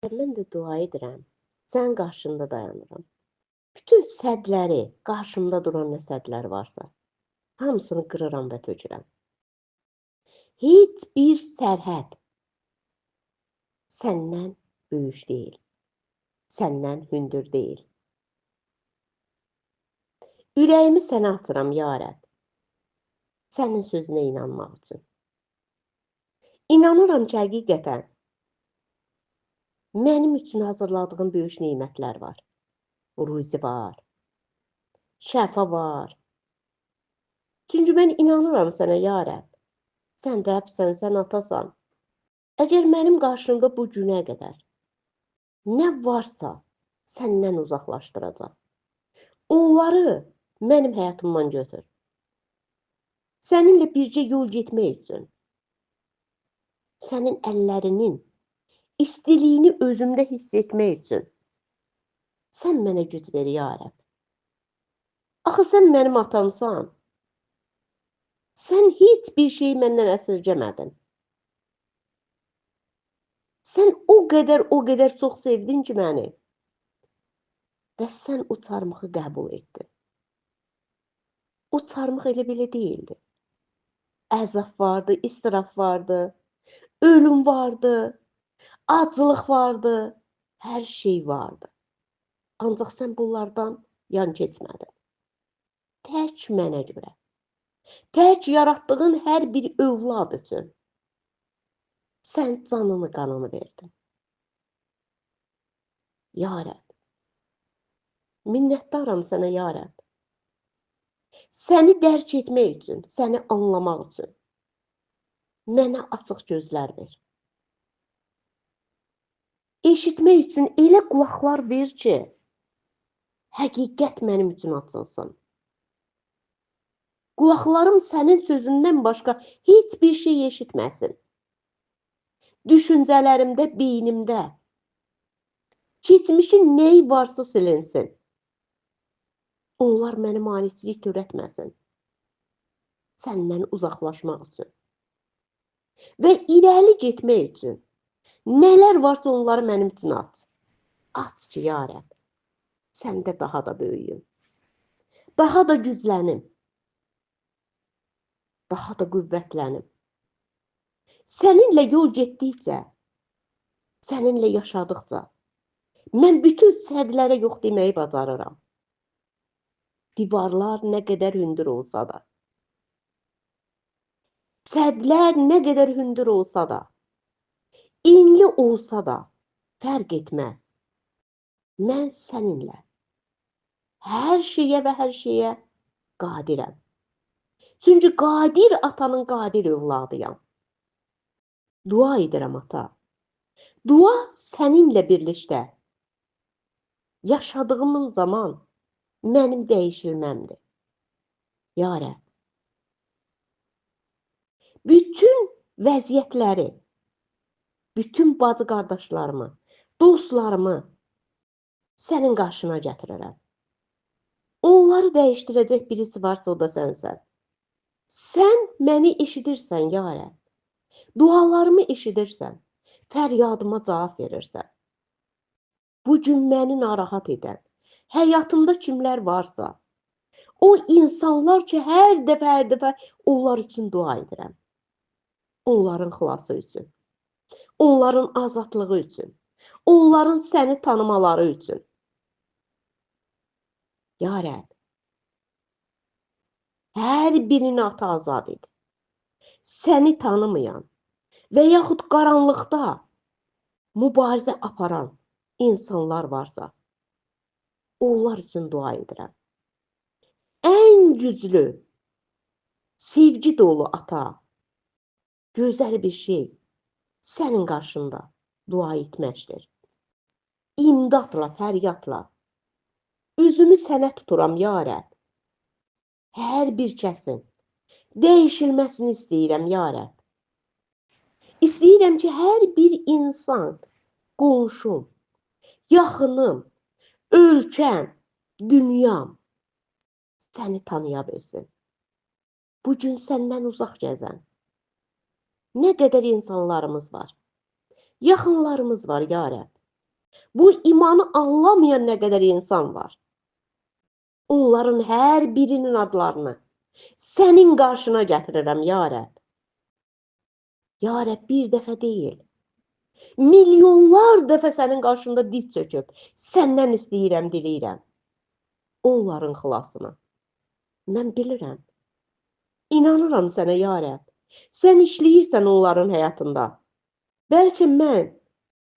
Mən də dua edirəm. Sən qarşında dayanıram. Bütün sədləri, qarşımda duran nə sədlər varsa, hamısını qırıram və tökürəm. Heç bir sərhəd səndən böyük deyil. Səndən hündür deyil. Ürəyimi sənə atıram, ya Rəbb. Sənin sözünə inanmaq üçün. İnanıram ki, həqiqətən mənim üçün hazırladığın böyük nemətlər var. Ruzi var, şəfa var. Çünki mən inanıram sənə, ya Rəbb. Sən Rəbbsən, sən atasan. Əgər mənim qarşımda bu günə qədər nə varsa səndən uzaqlaşdıracaq. Onları mənim həyatımdan götür. Səninlə bircə yol getmək üçün. Sənin əllərinin istiliyini özümdə hiss etmək üçün. Sən mənə güc ver, ya Rəbb. Axı sən mənim atamsan. Sən heç bir şeyi məndən əsirgəmədin. Sən o qədər çox sevdin ki məni. Və sən o çarmıxı qəbul etdin. O çarmıx elə belə deyildi. Əzab vardı, istiraf vardı, ölüm vardı, aclıq vardı, hər şey vardı. Ancaq sən bunlardan yan keçmədin. Tək mənə görə. Tək yaratdığın hər bir övlad üçün. Sən canını, qanını verdin. Ya Rəbb. Minnətdaram sənə, ya Rəbb. Səni dərk etmək üçün, səni anlamaq üçün. Mənə açıq gözlər ver. Eşitmək üçün elə qulaqlar ver ki, həqiqət mənim üçün açılsın. Qulaqlarım sənin sözündən başqa heç bir şey eşitməsin. Düşüncələrimdə, beynimdə keçmişin nəyi varsa silinsin. Onlar mənə maneçilik törətməsin. Səndən uzaqlaşmaq üçün. Və irəli getmək üçün. Nələr varsa onları mənim üçün aç. Aç ki, ya Rəbb. Səndə daha da böyüyüm. Daha da güclənim. Daha da qüvvətlənim. Səninlə yol getdikcə, səninlə yaşadıqca, mən bütün sədlərə yox deməyi bacarıram. Divarlar nə qədər hündür olsa da, sədlər nə qədər hündür olsa da, enli olsa da, fərq etməz. Mən səninlə hər şeyə və hər şeyə qadirəm. Çünki qadir atanın qadir övladıyam. Dua edirəm, ata. Dua səninlə birlikdə. Yaşadığımın zaman mənim dəyişilməmdir. Ya Rəbb. Bütün vəziyyətləri, bütün bacı qardaşlarımı, dostlarımı sənin qarşına gətirirəm. Onları dəyişdirəcək birisi varsa o da sənsən. Sən məni eşidirsən, ya Rəbb. Dualarımı eşidirsən, fəryadıma cavab verirsən. Bu gün məni narahat edən, həyatımda kimlər varsa, o insanlar ki, hər dəfə onlar üçün dua edirəm. Onların xilası üçün, onların azadlığı üçün, onların səni tanımaları üçün. Ya Rəbb, hər birini ata azad et. Səni tanımayan və yaxud qaranlıqda mübarizə aparan insanlar varsa, onlar üçün dua edirəm. Ən güclü, sevgi dolu ata, gözəl bir şey sənin qarşında dua etməkdir. İmdadla, fəryadla üzümü sənə tuturam, ya Rəbb. Hər bir kəsin dəyişilməsini istəyirəm, ya Rəbb. İstəyirəm ki, hər bir insan, qonşum, yaxınım, ölkəm, dünyam səni tanıya bilsin. Bugün səndən uzaq gəzən nə qədər insanlarımız var. Yaxınlarımız var, ya Rəbb. Bu imanı anlamayan nə qədər insan var. Onların hər birinin adlarını sənin qarşına gətirirəm, ya Rəbb. Ya Rəbb, bir dəfə deyil, milyonlar dəfə sənin qarşında diz çöküb, səndən istəyirəm, diləyirəm. Onların xilasını. Mən bilirəm, inanıram sənə, ya Rəbb. Sən işləyirsən onların həyatında. Bəlkə mən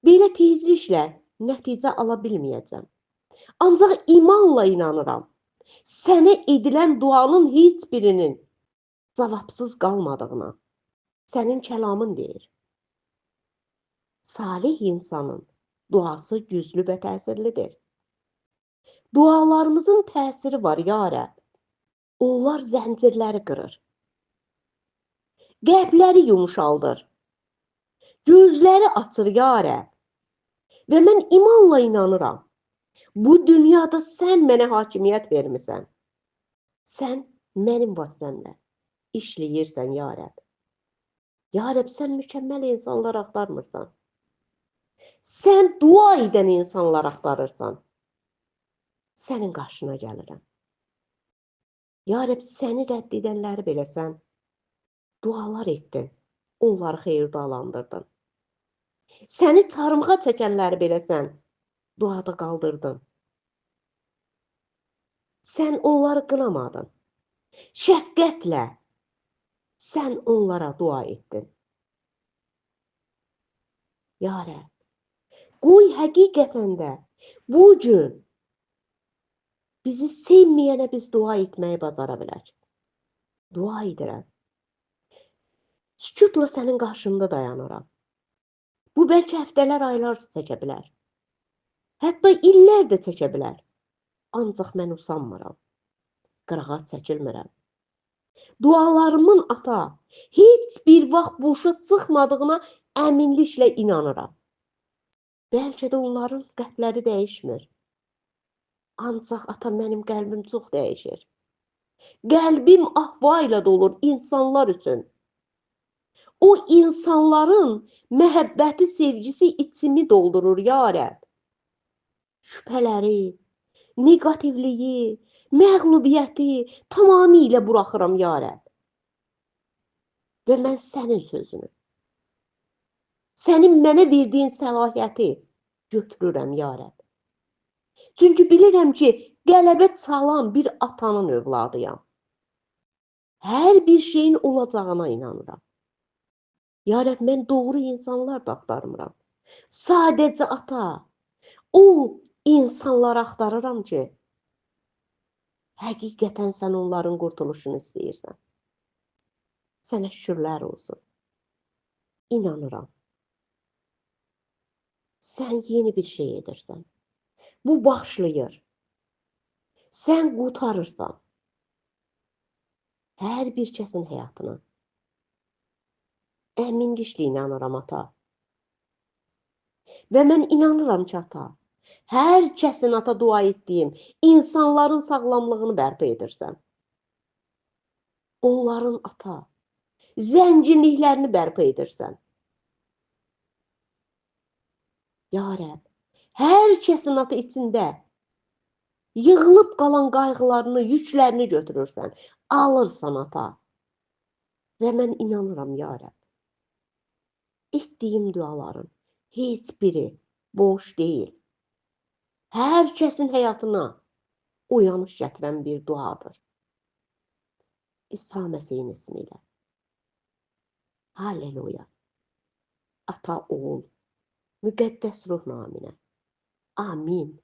belə tezliklə nəticə ala bilməyəcəm. Ancaq imanla inanıram. Sənə edilən duanın heç birinin cavabsız qalmadığına sənin kəlamın deyir. Salih insanın duası güclü və təsirlidir. Dualarımızın təsiri var, ya Rəbb. Onlar zəncirləri qırır. Qəlbləri yumuşaldır. Gözləri açır, ya Rəbb. Və mən imanla inanıram. Bu dünyada sən mənə hakimiyyət vermisən. Sən mənim vasitəmlə işləyirsən, ya Rəbb. Ya Rəbb, sən mükəmməl insanlar axtarmırsan. Sən dua edən insanlar axtarırsan. Sənin qarşına gəlirəm. Ya Rəbb, səni rədd edənləri belə sən dualar etdin, onları xeyirdalandırdın. Səni çarmıxa çəkənləri belə sən duada qaldırdın. Sən onları qınamadın. Şəfqətlə sən onlara dua etdin. Ya Rəbb, qoy həqiqətən də bu gün bizi sevməyənə biz dua etməyi bacara bilək. Dua edirəm. Sükutla sənin qarşında dayanıram. Bu bəlkə həftələr, aylar çəkə bilər. Hətta illər də çəkə bilər. Ancaq mən usanmıram. Qırağa çəkilmirəm. Dualarımın ata heç bir vaxt boşa çıxmadığına əminliklə inanıram. Bəlkə də onların qəlbləri dəyişmir. Ancaq ata, mənim qəlbim çox dəyişir. Qəlbim ahva ilə dolur insanlar üçün. O insanların məhəbbəti, sevgisi içimi doldurur, ya Rəbb. Şübhələri, negativliyi, məğlubiyyəti tamamilə buraxıram, ya Rəbb. Və mən sənin sözünü, sənin mənə verdiyin səlahiyyəti götürürəm, ya Rəbb. Çünki bilirəm ki, qələbə çalan bir atanın övladıyam. Hər bir şeyin olacağına inanıram. Ya Rəbb, mən doğru insanlar da axtarmıram. Sadəcə ata, o insanlar axtarıram ki, həqiqətən sən onların qurtuluşunu istəyirsən. Sənə şükürlər olsun. İnanıram. Sən yeni bir şey edirsən. Bu başlayır. Sən qurtarırsan. Hər bir kəsin həyatına. Əminliklə inanıram, ata. Və mən inanıram ki, ata, hər kəsin ata dua etdiyim insanların sağlamlığını bərpa edirsən. Onların ata, zənginliklərini bərpa edirsən. Ya Rəbb, hər kəsin ata içində yığılıb qalan qayğılarını, yüklərini götürürsən, alırsan ata. Və mən inanıram, ya Rəbb. Etdiyim duaların heç biri boş deyil. Hər kəsin həyatına uyanış gətirən bir duadır. İsa Məsihin ismiyle. Halleluya. Ata, oğul, müqəddəs ruh naminə. Amin.